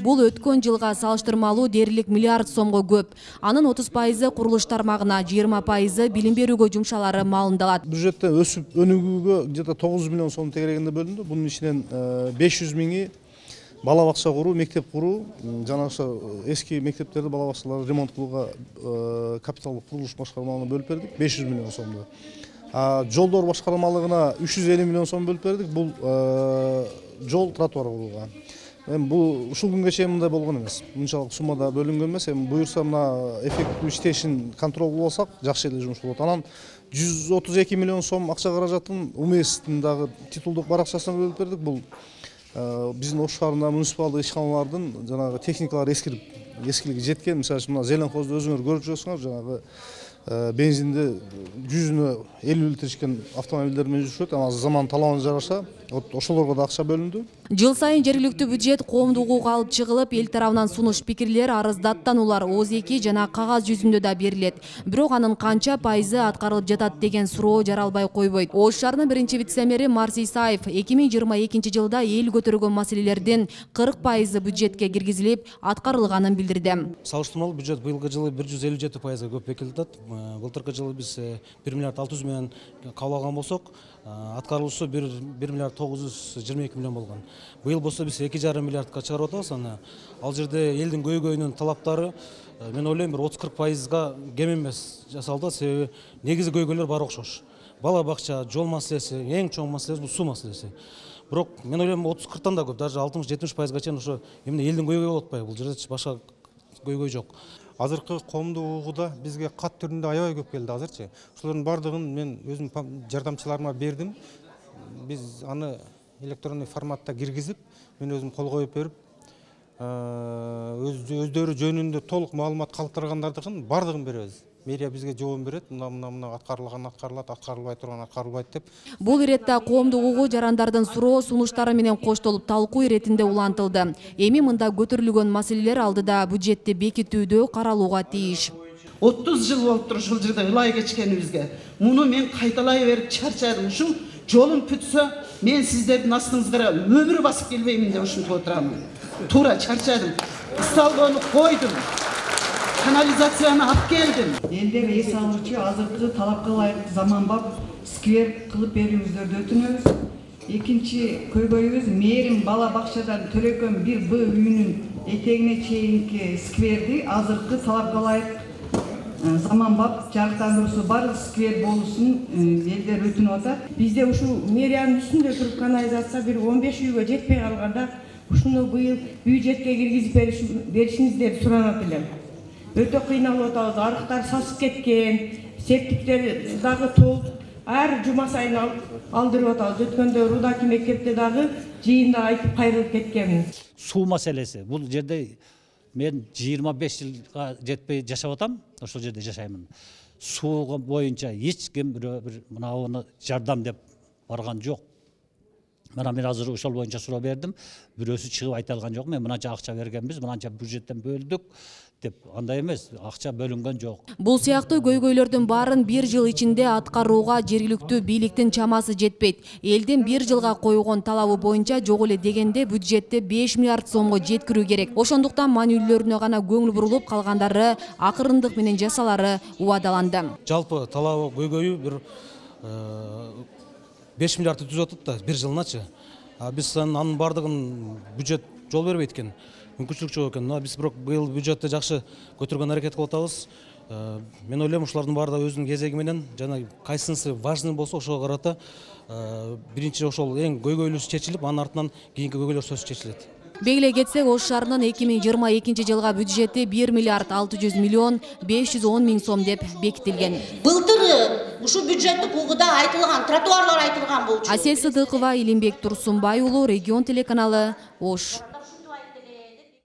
Бул өткөн жылга салыштырмалуу дээрлик миллиард сомго көп. Анын 30% курулуш тармагына, 20% билим берүүгө жумшалары малындалат. Бюджетте өсүп өнүгүүгө где-то 9 миллион сом тегерегинде бөлүндү. Бунун ичинен 500 миңи бала бакча куруу, мектеп куруу, жана ошо эски мектептерди, бала бакчаларды ремонт кылууга капиталдык курулуш башкармалыгына бөлүп бердик 500 миллион сомду. Жолдор башкармалыгына 350 миллион сом бөлүп бердик. Бул жол, тротуар курууга. Бул ушул күнгө чейин мындай болгон эмес. Мынчалык суммада бөлүнгөн эмес. Буюрса мына эффективдүү иштешин контрол кылып алсак, жакшы эле жумуш болот. Анан 132 миллион сом акча каражатын УМСтин дагы титулдук баракчасына бөлүп бердик. Бул биздин Ош шаарында муниципалдык ишканалардын жанагы техникалары эскилиги жеткен. Мисалы үчүн мына Зеленхозду өзүңөр көрүп жүрөсүңөр, жанагы бензинди 100-нө 50 литр ичкен автомобилдер менен жүрүшөт. Анан заман талабына жараша ошолорго да акча бөлүндү. Жыл сайын жергиликтүү бюджет коомдук укугга алып чыгылып, эл тарабынан сунуш пикирлер, арыз даттануулар ОЗ2 жана кагаз жүзүндө да берилет. Бирок анын канча пайызы аткарылып жатат деген суроо жаралбай койбойт. Ош шаарынын биринчи вице-мэри Марс Исаев 2022 жылда эл көтөргөн маселелердин 40% бюджетке киргизилип, аткарылганын билдирди. Салыштырмалуу бюджет быйылкы жылы 157% көп бекитилди. Былтыркы жылы биз 1 миллиард 600 миллион кабыл алган болсок, аткарылышы 1 миллиард 922 миллион болгон. Быйыл болсо биз 2,5 миллиардка чыгарып атабыз. Ал жерде элдин көйгөйүнүн талаптары мен ойлойм бир 30-40%га кем эмес жасалды. Себеби негизи көйгөйлөр баары окшош. Бала бакча, жол маселеси, эң чоң маселеси бул суу маселеси. Бирок мен ойлойм 30-40тан да көп, даже 60-70%га чейин ошо эмне элдин көйгөйү болуп атпайбы? Бул жерде башка көйгөй жок. Азыркы коомдук угууда бизге кат түрүндө аябай көп келди азырчы. Ошолордун бардыгын мен өзүм жардамчыларыма бердим. Биз аны электрондук форматта киргизип, мен өзүм кол коюп берип, өздөрү жөнүндө толук маалымат калтыргандардын бардыгын беребиз. Мэрия бизге жооп берет, мына аткарылган аткарылат, аткарылбай турган аткарылбайт деп. Бул иретте коомдук угуу жарандардын суроо сунуштары менен коштолуп талкуу иретинде улантылды. Эми мында көтөрүлгөн маселелер алдыда бюджетти бекитүүдө каралууга тийиш. 30 жыл болуптур ушул жерде ылай кечкенибизге. Муну мен кайталай берип чарчадым. Ушул жолум бүтсө, мен сиздердин астыңызга өмүр басып келбеймин деп ушинтип отурамын. Туура чарчадым. Сталгону койдум. Канализацияны алып келдим. Элдер эс алуучу азыркы талапка ылайык заманбап сквер кылып берүүңүздөрдү өтүнөбүз. Экинчи көйгөйүбүз мээрим бала бакчадан төлөкөн 1Б үйүнүн этегине чейинки скверди азыркы талапка ылайык заманбап жарыктандыруусу бар сквер болуусун элдер өтүнүп атат. Бизде ушул мэриянын үстүндө туруп канализация бир 15 үйгө жетпей калганда ушуну быйыл бюджетке киргизип беришиңиздерди суранат элем. Өтө кыйналып атабыз, арыктар сасып кеткен, септиктер дагы толуп, ар жума сайын алдырып атабыз. Өткөндө Рудаки мектепте дагы жыйында айтып кайрылып кеткенмин. Суу маселеси. Бул жерде мен 25 жылга жетпей жашап атам, ошол жерде жашаймын. Сууга боюнча эч ким бир мынауну жардам деп барган жок. Мына мен азыр ошол боюнча суроо бердим. Бирөөсү чыгып айта алган жок. Мен мынанча акча бергенбиз, мынанча бюджеттен бөлдүк деп. Андай эмес, акча бөлүнгөн жок. Бул сыяктуу көйгөйлөрдүн баарын 1 жыл ичинде аткарууга жергиликтүү бийликтин чамасы жетпейт. Элдин 1 жылга койгон талабы боюнча жок эле дегенде бюджетти 5 миллиард сомго жеткирүү керек. Ошондуктан маанилүүлөрүнө гана көңүл бурулуп, калгандары акырындык менен жасалары убадаланды. Жалпы талабы көйгөйү бир 5 миллиард түзүп атат да 1 жылыначы. Биз анын бардыгын бюджет жол бербейт экен. Мүмкүнчүлүк жок экен. Биз бирок быйыл бюджетти жакшы көтөргөн аракет кылып атабыз. Мен ойлойм ушулардын баары да өзүнүн кезеги менен жана кайсынысы важный болсо ошого карата биринчи ошол эң көйгөйлүүсү чечилип, анын артынан кийинки көйгөйлөр сөзсүз чечилет. Белгилей кетсек, Ош шаарынын 2022 жылга бюджети 1 миллиард 600 миллион 510 миң сом деп бекитилген. Былтыр ушу бюджеттик угууда айтылган тротуарлар айтылган болчу. Асель Сыдыкова, Илимбек Турсунбай уулу, Регион телеканалы, Ош.